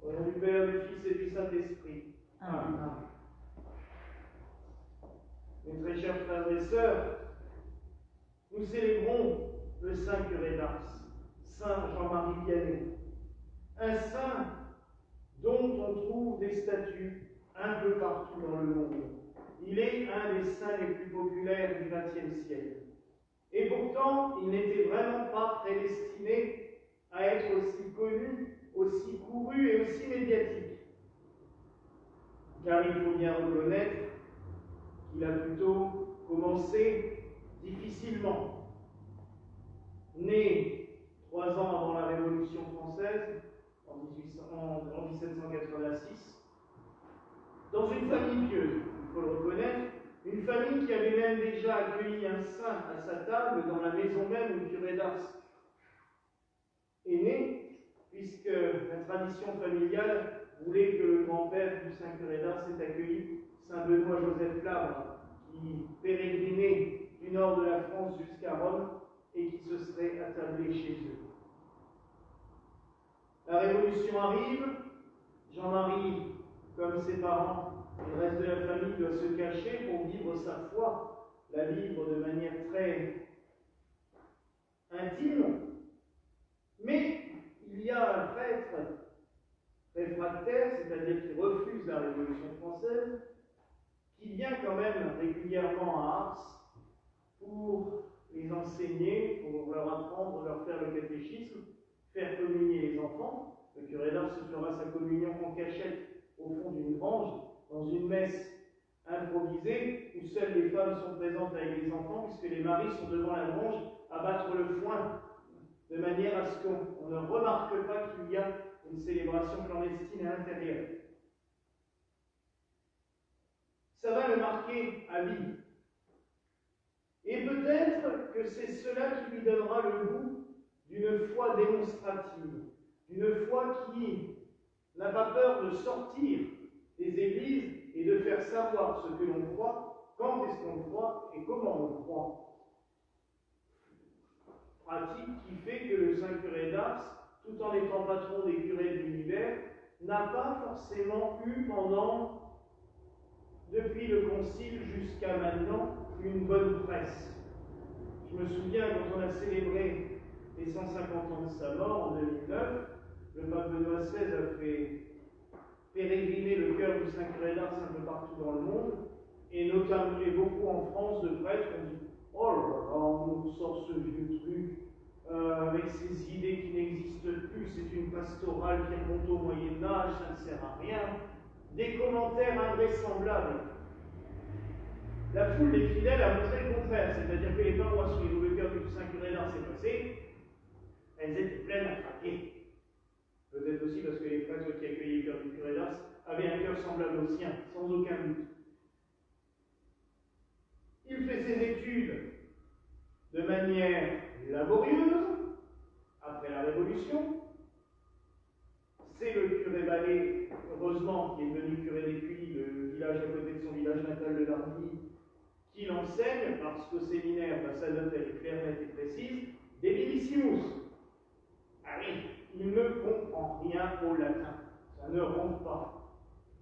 Au nom du Père, du Fils et du Saint-Esprit. Amen. Mes très chers frères et sœurs, nous célébrons le Saint curé d'Ars, Saint Jean-Marie Vianney, un saint dont on trouve des statues un peu partout dans le monde. Il est un des saints les plus populaires du XXe siècle. Et pourtant, il n'était vraiment pas prédestiné à être aussi connu, aussi couru et aussi médiatique. Car il faut bien reconnaître qu'il a plutôt commencé difficilement. Né 3 ans avant la Révolution française, en 1786, dans une famille pieuse, il faut le reconnaître, une famille qui avait même déjà accueilli un saint à sa table dans la maison même où le curé d'Ars est né, puisque la tradition familiale voulait que le grand-père du saint curé d'Ars ait accueilli saint Benoît-Joseph Labre, qui pérégrinait du nord de la France jusqu'à Rome et qui se serait attablé chez eux. La Révolution arrive, Jean-Marie, comme ses parents et le reste de la famille, doit se cacher pour vivre sa foi, la vivre de manière très intime. Mais il y a un prêtre réfractaire, c'est-à-dire qui refuse la Révolution française, qui vient quand même régulièrement à Ars pour les enseigner, pour leur apprendre, leur faire le catéchisme, faire communier les enfants. Le curé d'Ars se fera sa communion en cachette au fond d'une grange, dans une messe improvisée, où seules les femmes sont présentes avec les enfants, puisque les maris sont devant la grange à battre le foin, de manière à ce qu'on ne remarque pas qu'il y a une célébration clandestine à l'intérieur. Ça va le marquer à vie. Et peut-être que c'est cela qui lui donnera le goût d'une foi démonstrative, d'une foi qui n'a pas peur de sortir des églises et de faire savoir ce que l'on croit, quand est-ce qu'on croit et comment on croit. Pratique qui fait que le saint curé d'Ars, tout en étant patron des curés de l'univers, n'a pas forcément eu depuis le concile jusqu'à maintenant, une bonne presse. Je me souviens, quand on a célébré les 150 ans de sa mort en 2009, le pape Benoît XVI a fait pérégriner le cœur du saint curé d'Ars un peu partout dans le monde, et notamment et beaucoup en France de prêtres ont dit « Oh là là, on nous sort ce vieux truc avec ces idées qui n'existent plus, c'est une pastorale qui remonte au Moyen-Âge, ça ne sert à rien. » Des commentaires invraisemblables. La foule des fidèles a montré le contraire, c'est-à-dire que les paroisses où le cœur du saint curé d'Ars s'est passé, elles étaient pleines à craquer. Peut-être aussi parce que les prêtres qui accueillaient le cœur du curé d'Ars avaient un cœur semblable au sien, sans aucun doute. Il fait ses études de manière laborieuse, après la Révolution. C'est le curé Ballet, heureusement, qui est devenu curé d'Écully, le village à côté de son village natal de Larny, qui l'enseigne, parce qu'au séminaire, sa note elle est claire, nette et précise, des Bilissimus. Ah oui, il ne comprend rien au latin, ça ne rentre pas.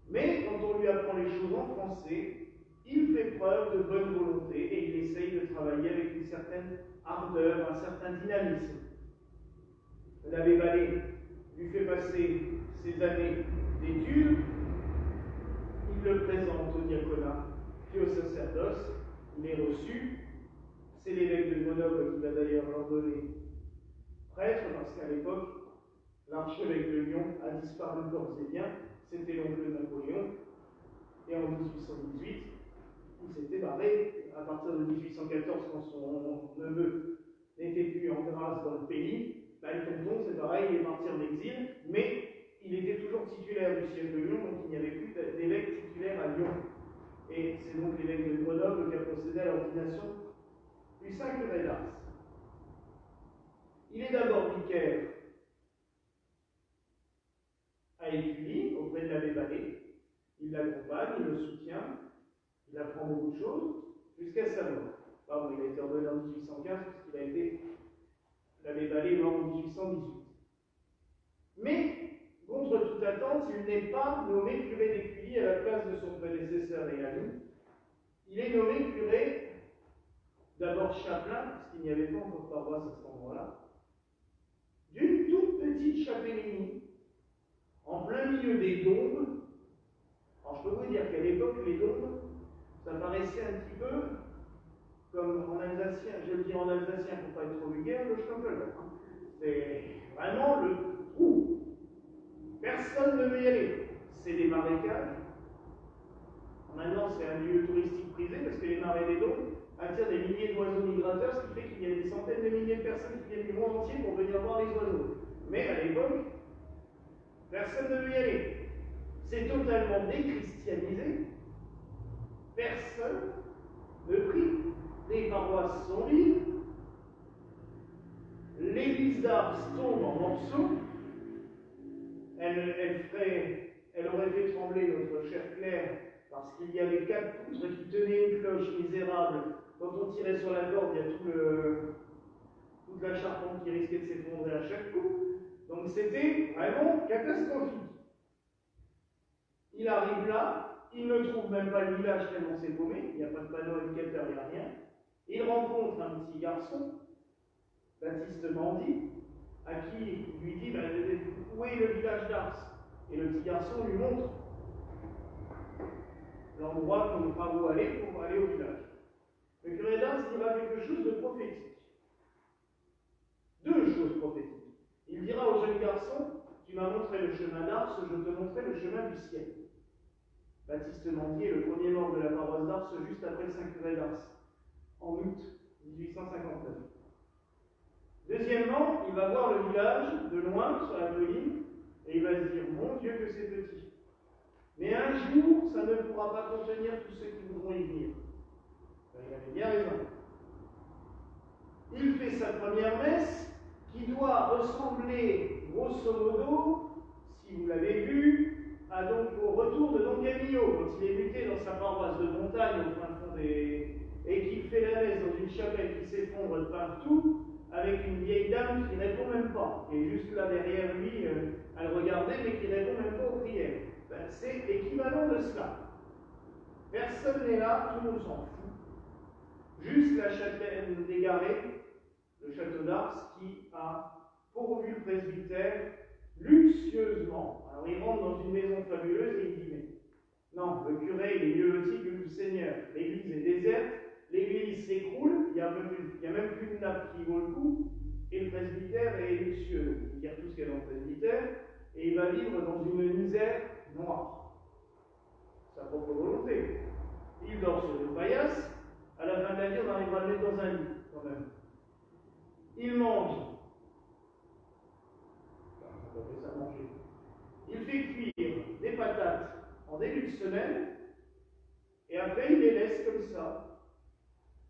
Mais quand on lui apprend les choses en français, il fait preuve de bonne volonté et il essaye de travailler avec une certaine ardeur, un certain dynamisme. L'abbé Ballet lui fait passer ses années d'études, il le présente au diaconat, puis au sacerdoce, il est reçu, c'est l'évêque de Grenoble qui va d'ailleurs l'ordonner prêtre, parce qu'à l'époque, l'archevêque de Lyon a disparu corps et bien, c'était l'oncle de Napoléon, et en 1818, il s'était barré, à partir de 1814, quand son neveu n'était plus en grâce dans le pays, le tonton, c'est pareil, il est parti en exil, mais il était toujours titulaire du siège de Lyon, donc il n'y avait plus d'évêque titulaire à Lyon. Et c'est donc l'évêque de Grenoble qui a procédé à l'ordination du saint curé d'Ars. Il est d'abord vicaire à Écully, auprès de l'abbé Ballet. Il l'accompagne, il le soutient, il apprend beaucoup de choses, jusqu'à sa mort. Pardon, il a été ordonné en 1815, puisqu'il a été l'abbé Ballet mort en 1818. Mais contre toute attente, il n'est pas nommé curé d'Écully à la place de son prédécesseur et ami. Il est nommé curé, d'abord chapelain, parce qu'il n'y avait pas encore paroisse à cet endroit-là, d'une toute petite chapellénie, en plein milieu des Dombes. Alors je peux vous dire qu'à l'époque, les Dombes, ça paraissait un petit peu comme en alsacien, je le dis en alsacien pour ne pas être trop vulgaire, le Stoppel. C'est vraiment le trou. Personne ne veut y aller. C'est des marécages. Maintenant, c'est un lieu touristique prisé parce que les marais des Dombes attirent des milliers d'oiseaux migrateurs, ce qui fait qu'il y a des centaines de milliers de personnes qui viennent du monde entier pour venir voir les oiseaux. Mais à l'époque, personne ne veut y aller. C'est totalement déchristianisé. Personne ne prie. Les paroisses sont vides. L'église d'Ars tombe en morceaux. Elle aurait fait trembler notre chère Claire parce qu'il y avait 4 poutres qui tenaient une cloche misérable. Quand on tirait sur la corde, il y a toute la charpente qui risquait de s'effondrer à chaque coup. Donc c'était vraiment catastrophique. Il arrive là, il ne trouve même pas le village tellement c'est paumé, il n'y a pas de panneau indicateur, il n'y a rien. Il rencontre un petit garçon, Baptiste Mandy, à qui il lui dit où est le village d'Ars? Et le petit garçon lui montre l'endroit par où aller pour aller au village. Le curé d'Ars dira quelque chose de prophétique. 2 choses prophétiques. Il dira au jeune garçon, tu m'as montré le chemin d'Ars, je te montrerai le chemin du ciel. Baptiste Mandy est le premier membre de la paroisse d'Ars juste après le Saint-Curé d'Ars, en août 1859. Deuxièmement, il va voir le village de loin sur la colline et il va se dire, mon Dieu que c'est petit. Mais un jour, ça ne pourra pas contenir tous ceux qui voudront y venir. Il avait bien raison. Il fait sa première messe qui doit ressembler, grosso modo, si vous l'avez vu, au retour de Don Camillo, quand il est muté dans sa paroisse de montagne au fin fond et qu'il fait la messe dans une chapelle qui s'effondre de partout, avec une vieille dame qui ne répond même pas, qui est juste là derrière lui à le regarder, mais qui ne répond même pas aux prières. C'est l'équivalent de cela. Personne n'est là, tout le monde s'en fout. Juste la chapelle d'égaré, le château d'Ars, qui a pourvu le presbytère luxueusement. Alors il rentre dans une maison fabuleuse et il dit, mais non, le curé il est mieux loti que le Seigneur. L'église est déserte, l'église s'écroule, il n'y a même plus de nappe qui vaut le coup, et le presbytère est luxueux. Il tire tout ce qu'il y a dans le presbytère, et il va vivre dans une misère noire. Sa propre volonté. Il dort sur une paillasse, à la fin de la vie, on arrivera à le mettre dans un lit, quand même. Il mange. On appelle ça manger. Il fait cuire des patates en début de semaine, et après il les laisse comme ça,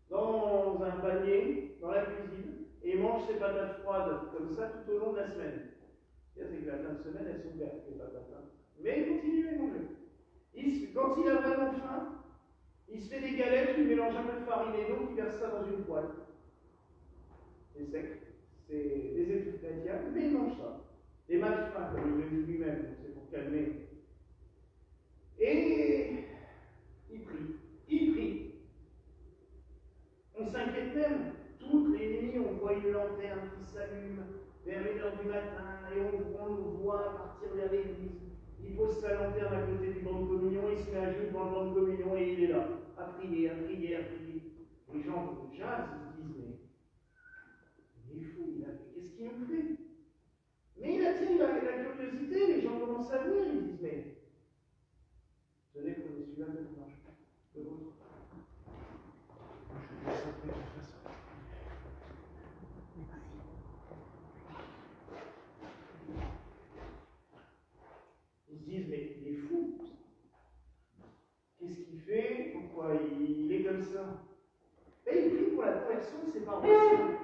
dans un panier, dans la cuisine, et il mange ses patates froides comme ça tout au long de la semaine. C'est que la fin de semaine, elles sont vertes, les patates. Hein. Mais il continue à manger. Quand il a vraiment faim, il se fait des galettes, il mélange un peu de farine et d'eau, il verse ça dans une poêle. C'est sec, c'est des études chrétiennes, mais il mange ça. Des matchs fins, comme il le dit lui-même, c'est pour calmer. Et il prie. On s'inquiète même. Toutes les nuits, on voit une lanterne qui s'allume vers 1h du matin et on le voit partir vers l'église. Il pose sa lanterne à côté du banc de communion, il se met à genoux devant le banc de communion et il est là, à prier. Les gens jasent, ils se disent, mais il est fou, qu'est-ce qu'il nous fait? Mais il attire la curiosité, les gens commencent à venir, ils disent, mais vous savez qu'on est celui-là de l'autre. Je Ils se disent, mais il est fou. Qu'est-ce qu'il fait? Pourquoi il est comme ça? Et il prie pour la conversion de ses paroissiens.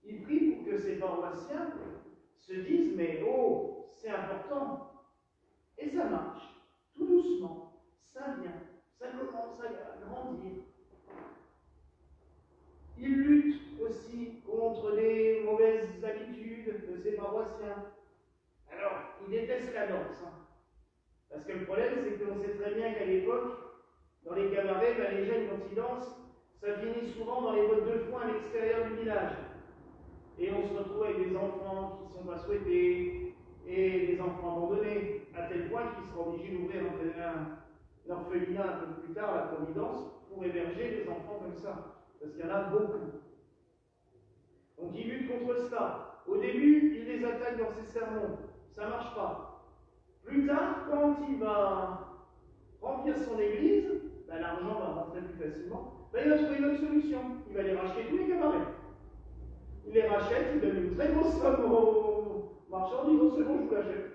Il prie pour que ses paroissiens se disent, mais oh, c'est important. Et ça marche, tout doucement, ça vient, ça commence à grandir. Il lutte aussi contre les mauvaises habitudes de ses paroissiens. Parce que le problème, c'est qu'on sait très bien qu'à l'époque, dans les cabarets, ben, les jeunes, quand ils dansent, ça finit souvent dans les bottes de foin à l'extérieur du village. Et on se retrouve avec des enfants qui ne sont pas souhaités, et des enfants abandonnés, à tel point qu'ils seront obligés d'ouvrir un orphelinat un peu plus tard, à la Providence, pour héberger des enfants comme ça. Parce qu'il y en a beaucoup. Donc il lutte contre ça. Au début, il les attaque dans ses sermons. Ça ne marche pas. Plus tard, quand il va remplir son église, ben, l'argent va rentrer plus facilement, ben, il va trouver une autre solution. Il va les racheter tous les cabarets. Il les rachète, il donne une très grosse somme aux marchands, disant c'est bon, je vous l'achète.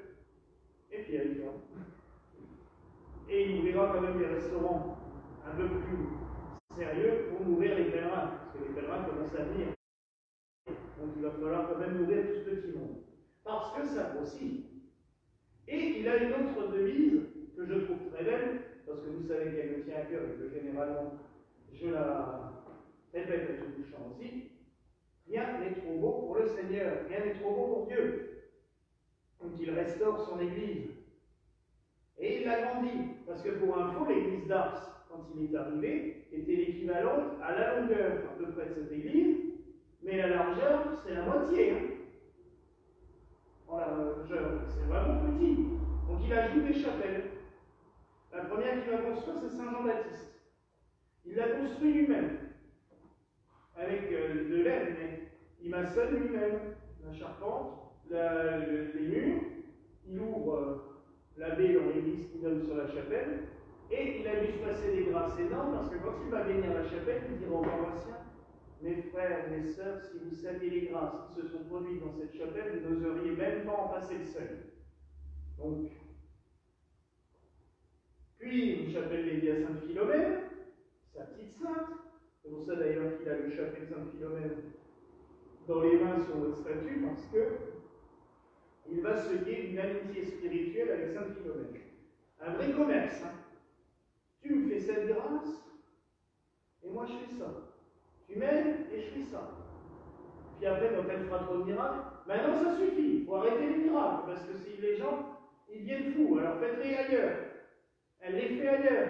Et puis il vient. Et il ouvrira quand même des restaurants un peu plus sérieux pour nourrir les pèlerins, parce que les pèlerins commencent à venir. Donc il va falloir quand même nourrir tout ce petit monde. Parce que ça grossit. Et il a une autre devise que je trouve très belle, parce que vous savez qu'elle me tient à cœur et que généralement je la répète à tout bout de champ aussi. Rien n'est trop beau pour le Seigneur, rien n'est trop beau pour Dieu. Donc il restaure son église. Et il l'agrandit, parce que pour info, l'église d'Ars, quand il est arrivé, était l'équivalent à la longueur à peu près de cette église, mais la largeur, c'est la moitié. Hein. En largeur, c'est vraiment petit. Donc il ajoute des chapelles. La première qu'il va construire, c'est Saint-Jean-Baptiste. Il l'a construit lui-même, avec de l'aide, mais il maçonne lui-même la charpente, les murs, il ouvre la baie dans l'église qui donne sur la chapelle, et il a dû se passer des grâces énormes, parce que quand il va bénir la chapelle, il dira aux paroissiens, mes frères, mes sœurs, si vous saviez les grâces qui se sont produites dans cette chapelle, vous n'oseriez même pas en passer le seuil. Donc, puis une chapelle dédiée à Sainte Philomène, sa petite sainte. C'est pour ça d'ailleurs qu'il a le chapelet de Sainte Philomène dans les mains sur votre statue, parce que il va se lier d'une amitié spirituelle avec Sainte Philomène. Un vrai commerce. Hein. Tu me fais cette grâce, et moi je fais ça. Tu m'aides, et je fais ça. Puis après, quand elle fera trop de miracles, maintenant ça suffit, il faut arrêter les miracles, parce que si les gens, ils viennent fous, alors faites-les ailleurs. Elle les fait ailleurs.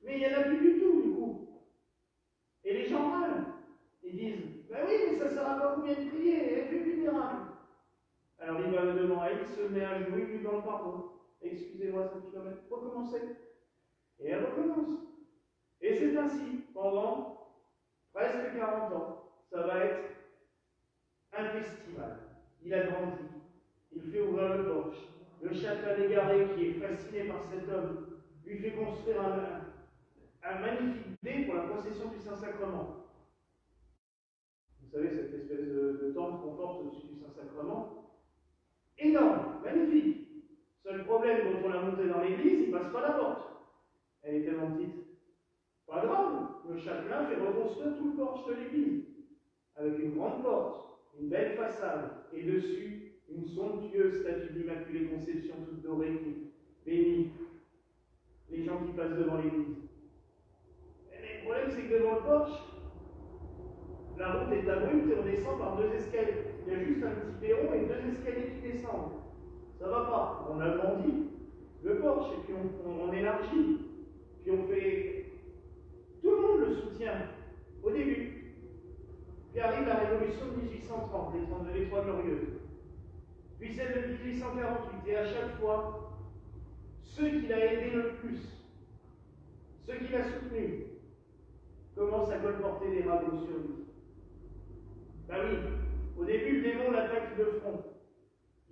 Mais il n'y en a plus du tout, du coup. Et les gens râlent. Ils disent, ben oui, mais ça ne sert à pas combien de prier, elle fait plus de miracles. Alors il va devant elle, il se met à genoux, il lui demande pardon. Excusez-moi, Sainte Philomène, recommencez. Et elle recommence. Et c'est ainsi, pendant presque 40 ans, ça va être un festival. Il a grandi, il fait ouvrir le porche. Le châtelain égaré, qui est fasciné par cet homme, lui fait construire un magnifique dé pour la procession du Saint-Sacrement. Vous savez, cette espèce de tente qu'on porte au-dessus du Saint-Sacrement, énorme, magnifique. Seul problème, quand on l'a montée dans l'église, il ne passe pas la porte. Elle est tellement petite. Pas grave, le châtelain fait reconstruire tout le porche de l'église, avec une grande porte, une belle façade, et dessus, une somptueuse statue d'Immaculée Conception toute dorée qui bénit les gens qui passent devant l'église. Mais le problème, c'est que devant le porche, la route est abrupte et on descend par 2 escaliers. Il y a juste un petit perron et 2 escaliers qui descendent. Ça ne va pas. On agrandit le porche et puis on élargit. Puis on fait. Tout le monde le soutient au début. Puis arrive la révolution de 1830, les Trois Glorieuses. Puis celle de 1848. Et à chaque fois, ceux qu'il a aidés le plus, ceux qu'il a soutenus, commencent à colporter des ragots sur lui. Ben oui, au début, le démon l'attaque de front.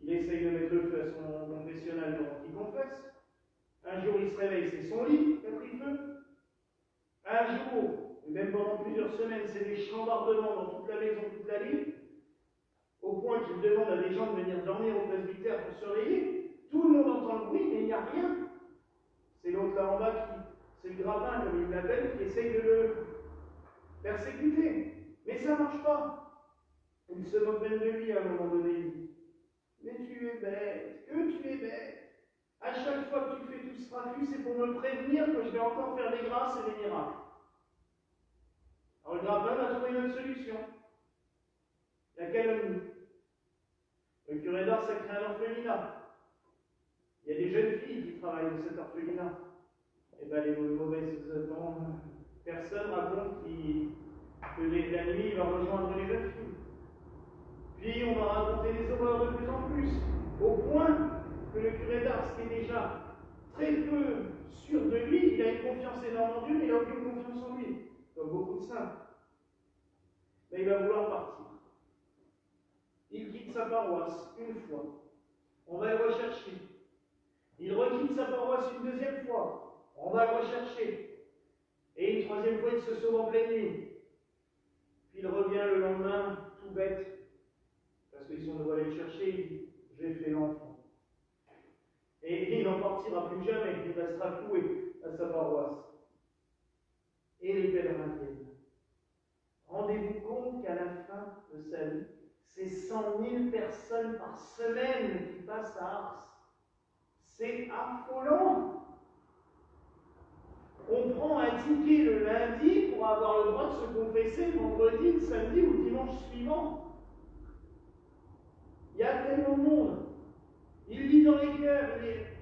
Il essaye de mettre le feu à son confessionnal pendant qu'il confesse. Un jour, il se réveille, c'est son lit qui a pris feu. Un jour, et même pendant plusieurs semaines, c'est des chambardements dans toute la maison, toute la nuit, au point qu'il demande à des gens de venir dormir au presbytère pour surveiller. Tout le monde entend le bruit, mais il n'y a rien. C'est l'autre là en bas c'est le grappin, comme il l'appelle, qui essaye de le persécuter. Mais ça ne marche pas. Il se moque même de lui à un moment donné. Mais tu es bête, que tu es bête. À chaque fois que tu fais tout ce raffut, c'est pour me prévenir que je vais encore faire des grâces et des miracles. Alors le grappin va trouver une autre solution. La calomnie. Le curé d'Ars a créé un orphelinat. Il y a des jeunes filles qui travaillent dans cet orphelinat. Et bien, les mauvaises personnes racontent que la nuit, il va rejoindre les jeunes filles. Puis, on va raconter des horreurs de plus en plus, au point que le curé d'Ars, qui est déjà très peu sûr de lui, il a une confiance énorme en Dieu, mais il n'a aucune confiance en lui, comme beaucoup de saints. Mais il va vouloir partir. Il quitte sa paroisse une fois. On va le rechercher. Il requitte sa paroisse une deuxième fois. On va le rechercher. Et une troisième fois, il se sauve en pleine nuit. Puis il revient le lendemain, tout bête, parce qu'ils sont allés le chercher, il dit « J'ai fait l'enfant ». Et il n'en partira plus jamais, il restera cloué à sa paroisse. Et les pèlerins viennent. Rendez-vous compte qu'à la fin de sa vie, c'est 100 000 personnes par semaine qui passent à Ars. C'est affolant. On prend un ticket le lundi pour avoir le droit de se confesser le vendredi, le samedi ou le dimanche suivant. Il y a tellement de monde. Il lit dans les cœurs,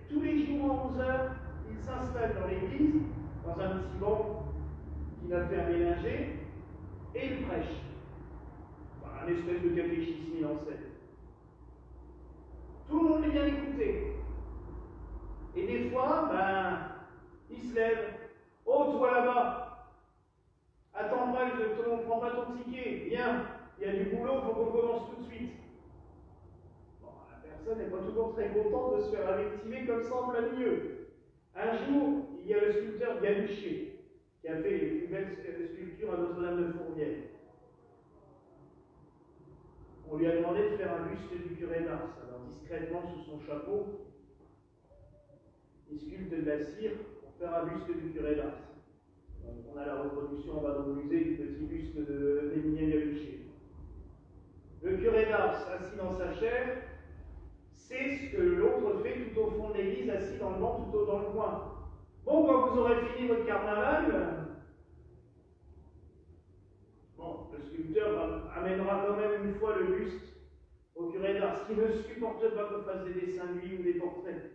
tous les jours à 11 h, il s'installe dans l'église, dans un petit banc qu'il a fait aménager, et il prêche. Un espèce de catéchisme il enseigne. Tout le monde vient l'écouter. Et des fois, il se lève. Oh, toi là-bas, attends pas, on ne prend pas ton ticket. Viens, il y a du boulot, il faut qu'on commence tout de suite. Bon, la personne n'est pas toujours très contente de se faire invectiver comme ça en plein milieu. Un jour, il y a le sculpteur Galuchet, qui a fait les plus belles sculptures à Notre-Dame de Fourvière. On lui a demandé de faire un buste du curé d'Ars. Alors, discrètement, sous son chapeau, il sculpte de la cire pour faire un buste du curé d'Ars. On a la reproduction, on va dans le musée du petit buste d'Émilien Galuchet. Le curé d'Ars, assis dans sa chaire, c'est ce que l'autre fait tout au fond de l'église, assis dans le banc, tout dans le coin. Bon, quand vous aurez fini votre carnaval, le sculpteur amènera quand même une fois le buste au curé d'Ars, qui ne supporte pas qu'on fasse des dessins de lui ou des portraits.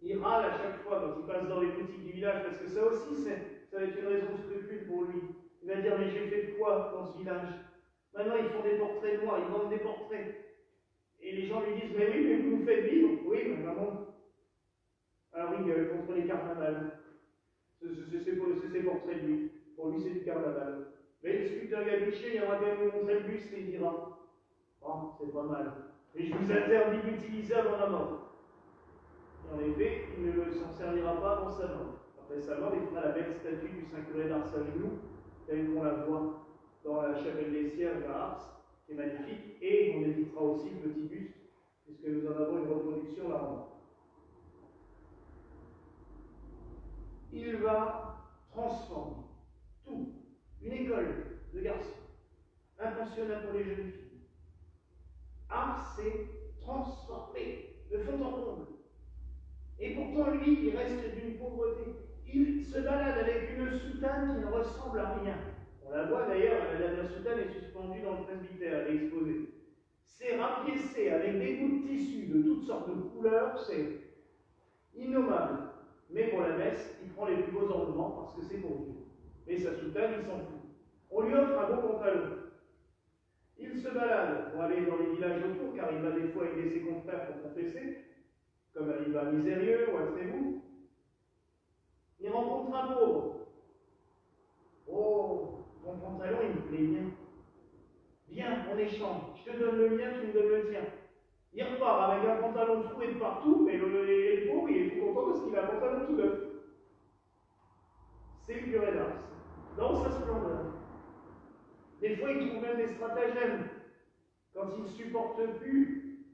Il râle à chaque fois quand il passe dans les boutiques du village, parce que ça aussi, ça va être une raison de scrupule pour lui. Il va dire, mais j'ai fait quoi dans ce village? Maintenant, ils font des portraits de moi, ils vendent des portraits. Et les gens lui disent, mais oui, mais vous nous faites vivre. Oui, mais maman. Alors il gueule contre les carnavals. C'est ses portraits de lui. Pour lui, c'est du carnaval. Mais le sculpteur Galuchet, il aura quand même nous montrer le buste et il dira, oh, c'est pas mal. Et je vous interdis d'utiliser avant la mort. Et en effet, il ne s'en servira pas avant sa mort. Après sa mort, il fera la belle statue du Saint-Curé d'Ars à genoux, telle qu'on la voit dans la chapelle des Cierges à Ars, qui est magnifique, et on éditera aussi le petit buste, puisque nous en avons une reproduction là-bas. Il va transformer tout. Une école de garçons, un pensionnat pour les jeunes filles. Ars s'est transformé de fond en comble. Et pourtant, lui, il reste d'une pauvreté. Il se balade avec une soutane qui ne ressemble à rien. On la voit d'ailleurs, la soutane est suspendue dans le presbytère, elle est exposée. C'est rapiécé avec des bouts de tissu de toutes sortes de couleurs, c'est innommable. Mais pour la messe, il prend les plus beaux ornements parce que c'est pour Dieu. Mais sa soutane, il s'en fout. On lui offre un beau pantalon. Il se balade pour aller dans les villages autour, car il va des fois aider ses confrères pour confesser, comme il va à Misérieux ou à Trévoux. Il rencontre un pauvre. Oh, ton pantalon, il me plaît bien. Viens, on échange. Je te donne le mien, tu me donnes le tien. Il repart avec un pantalon troué de partout, mais le pauvre, il est tout content parce qu'il a un pantalon tout neuf. C'est le curé d'Ars, dans sa splendeur. Des fois, il trouve même des stratagèmes. Quand il ne supporte plus,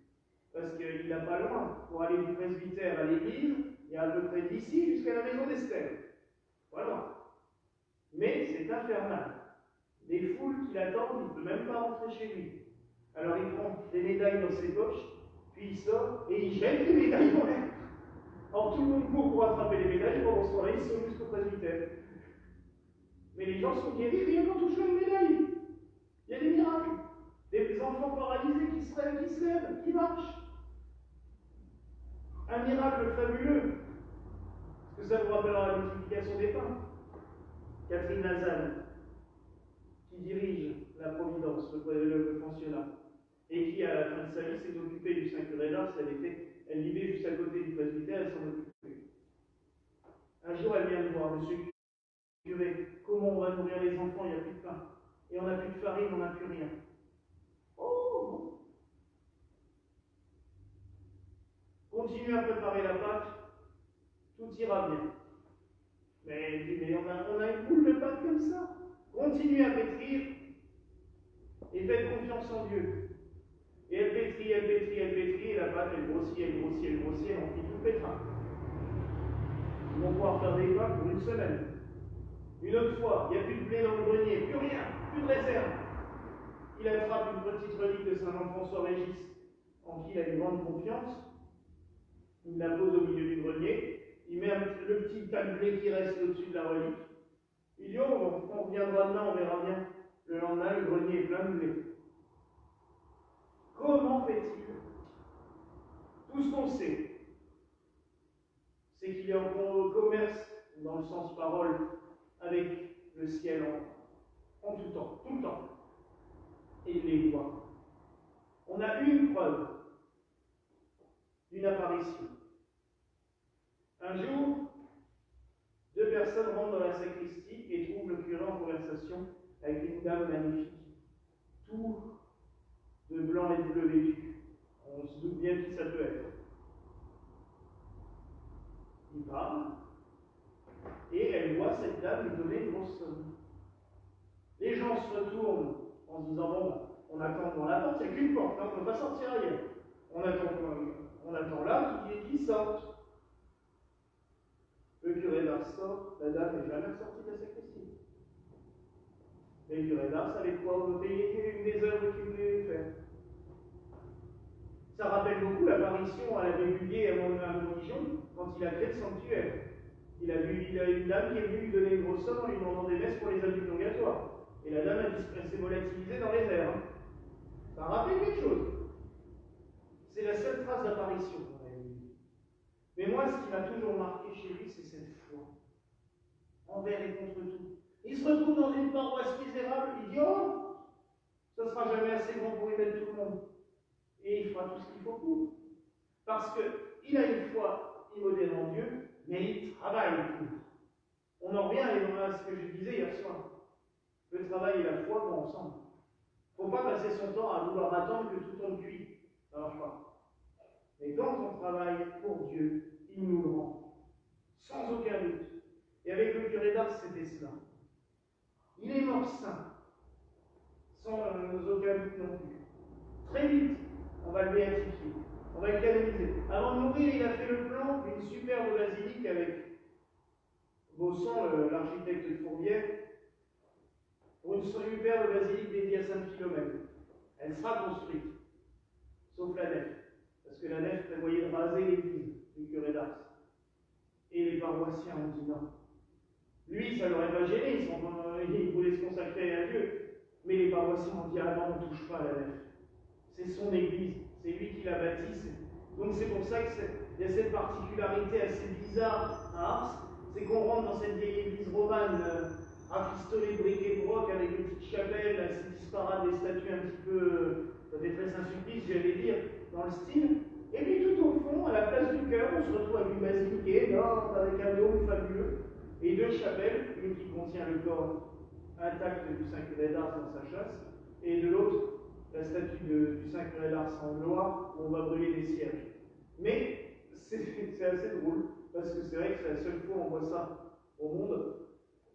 parce qu'il n'a pas loin, pour aller du presbytère à l'église, il y a à peu près d'ici jusqu'à la maison d'Esther. Voilà. Mais c'est infernal. Des foules qui l'attendent, il ne peut même pas rentrer chez lui. Alors il prend des médailles dans ses poches, puis il sort et il jette les médailles en l'air. Or tout le monde court pour attraper les médailles, pendant ce temps-là, ils sont jusqu'au presbytère. Mais les gens sont guéris rien qu'en touchant une médaille. Il y a des miracles. Des enfants paralysés qui se lèvent, qui marchent. Un miracle fabuleux. Est-ce que ça vous rappellera la multiplication des pains? Catherine Lazane, qui dirige la Providence, le pensionnat, et qui, à la fin de sa vie, s'est occupée du Saint-Curé d'Ars. Elle vivait juste à côté du presbytère, elle s'en occupait. Un jour, elle vient me voir, monsieur le curé, comment on va nourrir les enfants, il n'y a plus de pain. Et on n'a plus de farine, on n'a plus rien. Oh, bon. Continuez à préparer la Pâque, tout ira bien. Mais on a une boule de pâte comme ça. Continuez à pétrir et faites confiance en Dieu. Et elle pétrit, et la pâte, elle grossit, elle en fait tout le pétrin. Ils vont pouvoir faire des pains pour une semaine. Une autre fois, il n'y a plus de blé dans le grenier, plus rien, plus de réserve. Il attrape une petite relique de Saint Jean-François-Régis, en qui il a une grande confiance. Il la pose au milieu du grenier. Il met le petit tas de blé qui reste au-dessus de la relique. Il dit, oh, on reviendra demain, on verra bien. Le lendemain, le grenier est plein de blé. Comment fait-il? Tout ce qu'on sait, c'est qu'il est en commerce, dans le sens parole, avec le ciel en tout temps, tout le temps. Et il les voit. On a une preuve d'une apparition. Un jour, deux personnes rentrent dans la sacristie et trouvent le curé en conversation avec une dame magnifique, tout de blanc et de bleu vêtu. On se doute bien qui ça peut être. Il parle, et elle voit cette dame lui donner une grosse somme. Les gens se retournent en se disant, bon, on attend devant la porte, il n'y a qu'une porte, hein, on ne peut pas sortir ailleurs. On attend là qu'il sorte. Le curé d'Ars sort, la dame n'est jamais sortie de la sacristie. Et le curé d'Ars savait quoi, on veut payer des œuvres qu'il voulait faire. Ça rappelle beaucoup l'apparition à l'abbé Bullier à Montdijon, quand il a créé le sanctuaire. Il a une dame qui est venue lui donner une grosse somme en lui demandant des messes pour les abus purgatoires. Et la dame s'est volatilisée dans les airs. Hein. Ça rappelle quelque chose. C'est la seule trace d'apparition qu'on a eue. Mais moi, ce qui m'a toujours marqué chez lui, c'est cette foi. Envers et contre tout. Il se retrouve dans une paroisse misérable, il dit, oh, ça ne sera jamais assez grand pour y mettre tout le monde. Et il fera tout ce qu'il faut pour. Parce qu'il a une foi immodérée en Dieu, mais il travaille pour. On en revient à ce que je disais hier soir. Le travail et la foi vont ensemble. Il ne faut pas passer son temps à vouloir attendre que tout tombe cuit. Ça ne marche pas. Mais quand on travaille pour Dieu, il nous le rend. Sans aucun doute. Et avec le curé d'Ars, c'était cela. Il est mort saint. Sans aucun doute non plus. Très vite, on va le béatifier. On va le canoniser. Avant de mourir, il a fait le plan d'une superbe basilique avec Bausson, l'architecte de Fourvière, pour une superbe basilique dédiée à Sainte Philomène. Elle sera construite, sauf la nef, parce que la nef prévoyait de raser l'église du curé d'Ars. Et les paroissiens ont dit non. Lui, ça ne l'aurait pas gêné, il voulait se consacrer à Dieu. Mais les paroissiens ont dit ah non, on ne touche pas à la nef. C'est son église, c'est lui qui la bâtit. Donc c'est pour ça qu'il y a cette particularité assez bizarre à Ars, c'est qu'on rentre dans cette vieille église romane, rafistolée de briques et broc avec une petite chapelle, assez disparate, des statues un petit peu, ça fait très Saint-Sulpice, j'allais dire, dans le style. Et puis tout au fond, à la place du chœur, on se retrouve avec une basilique énorme, avec un dôme fabuleux, et deux chapelles, une qui contient le corps intact du Saint-Curé d'Ars dans sa chasse, et de l'autre, la statue du Saint-Curé d'Ars en gloire, où on va brûler des cierges. Mais c'est assez drôle, parce que c'est vrai que c'est la seule fois où on voit ça au monde,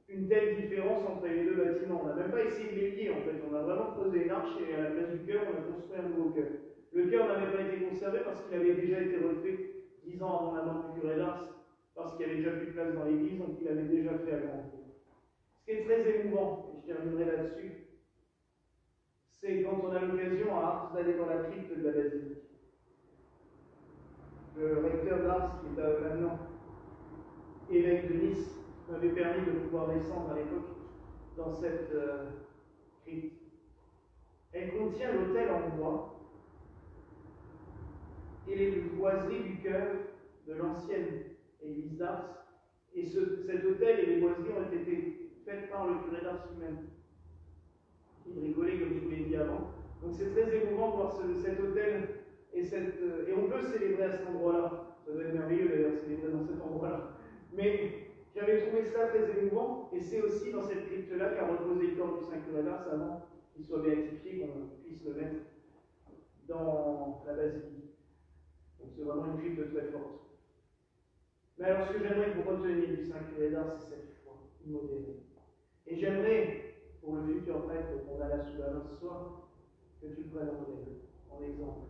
une telle différence entre les deux bâtiments. On n'a même pas essayé de les lier, en fait. On a vraiment creusé une arche, et à la place du chœur, on a construit un nouveau chœur. Le chœur n'avait pas été conservé parce qu'il avait déjà été refait 10 ans avant la mort du curé d'Ars, parce qu'il n'y avait déjà plus de place dans l'église, donc il avait déjà fait à grand tour. Ce qui est très émouvant, et je terminerai là-dessus, c'est quand on a l'occasion à Ars d'aller dans la crypte de la basilique. Le recteur d'Ars, qui est maintenant évêque de Nice, m'avait permis de pouvoir descendre à l'époque dans cette crypte. Elle contient l'autel en bois et les boiseries du chœur de l'ancienne église d'Ars. Et cet autel et les boiseries ont été faites par le curé d'Ars lui-même. Il rigolait comme je vous l'ai dit avant. Donc c'est très émouvant de voir cet autel et on peut célébrer à cet endroit-là. Ça doit être merveilleux d'ailleurs de célébrer dans cet endroit-là. Mais j'avais trouvé ça très émouvant et c'est aussi dans cette crypte-là qu'a reposé le corps du Saint curé d'Ars avant qu'il soit béatifié, qu'on puisse le mettre dans la basilique. Donc c'est vraiment une crypte très forte. Mais alors ce que j'aimerais que vous reteniez du Saint curé d'Ars, c'est cette foi immodérée. Et j'aimerais, pour le futur prêtre qu'on a là sous la main ce soir, que tu le prennes en exemple.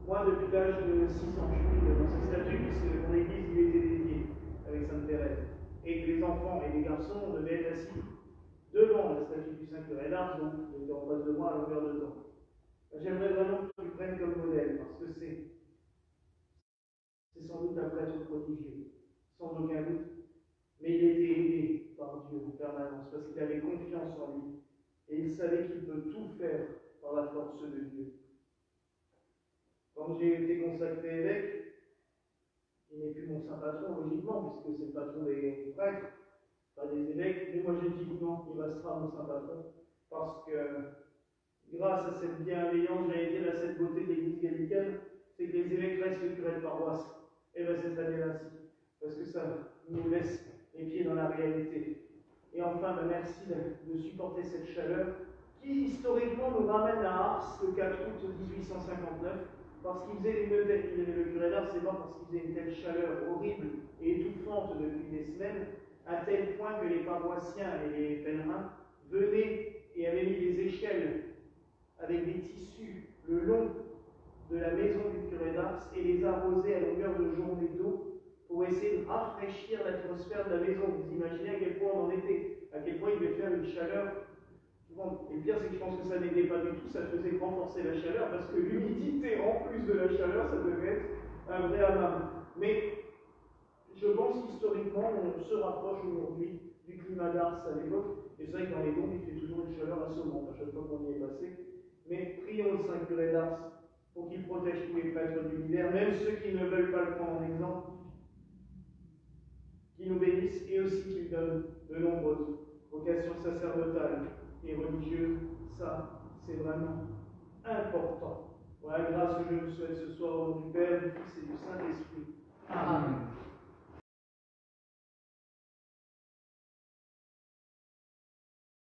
Moi, depuis l'âge de 6 ans, je suis dans ce statut, puisque mon église lui était dédiée avec Sainte Thérèse. Et que les enfants et les garçons devaient être assis devant la statue du Saint curé d'Ars, donc ils étaient en face de moi à longueur de temps. J'aimerais vraiment que tu le prennes comme modèle, parce que c'est sans doute un prêtre prodigieux, sans aucun doute, mais il était aidé par Dieu en permanence, parce qu'il avait confiance en lui, et il savait qu'il peut tout faire par la force de Dieu. Quand j'ai été consacré évêque, il n'est plus mon saint patron, logiquement, puisque c'est le patron des prêtres, pas des évêques, mais moi j'ai dit non, il restera mon saint patron, parce que grâce à cette bienveillance, j'allais dire à cette beauté de l'église gallicane, c'est que les évêques restent curés de paroisse. Et bien cette année ainsi, parce que ça nous laisse les pieds dans la réalité. Et enfin, merci de supporter cette chaleur qui historiquement nous ramène à Ars le 4 août 1859, parce qu'il faisait le curé d'Ars, c'est mort parce qu'il faisait une telle chaleur horrible et étouffante depuis des semaines, à tel point que les paroissiens et les pèlerins venaient et avaient mis des échelles avec des tissus le long de la maison du curé d'Ars et les arrosaient à longueur de journée d'eau pour essayer de rafraîchir l'atmosphère de la maison. Vous imaginez à quel point on en était, à quel point il devait faire une chaleur. Et le pire, c'est que je pense que ça n'aidait pas du tout, ça faisait renforcer la chaleur, parce que l'humidité, en plus de la chaleur, ça devait être un vrai hammam. Mais je pense qu'historiquement, on se rapproche aujourd'hui du climat d'Ars à l'époque. Et c'est vrai que dans les mondes, il fait toujours une chaleur assommante à chaque fois qu'on y est passé. Mais prions le Saint curé d'Ars pour qu'il protège tous les prêtres de l'univers, même ceux qui ne veulent pas le prendre en exemple, qui nous bénissent et aussi qui donnent de nombreuses vocations sacerdotales et religieuses. Ça, c'est vraiment important. Voilà, grâce que je vous souhaite ce soir au nom du Père, du Fils et du Saint-Esprit. Amen.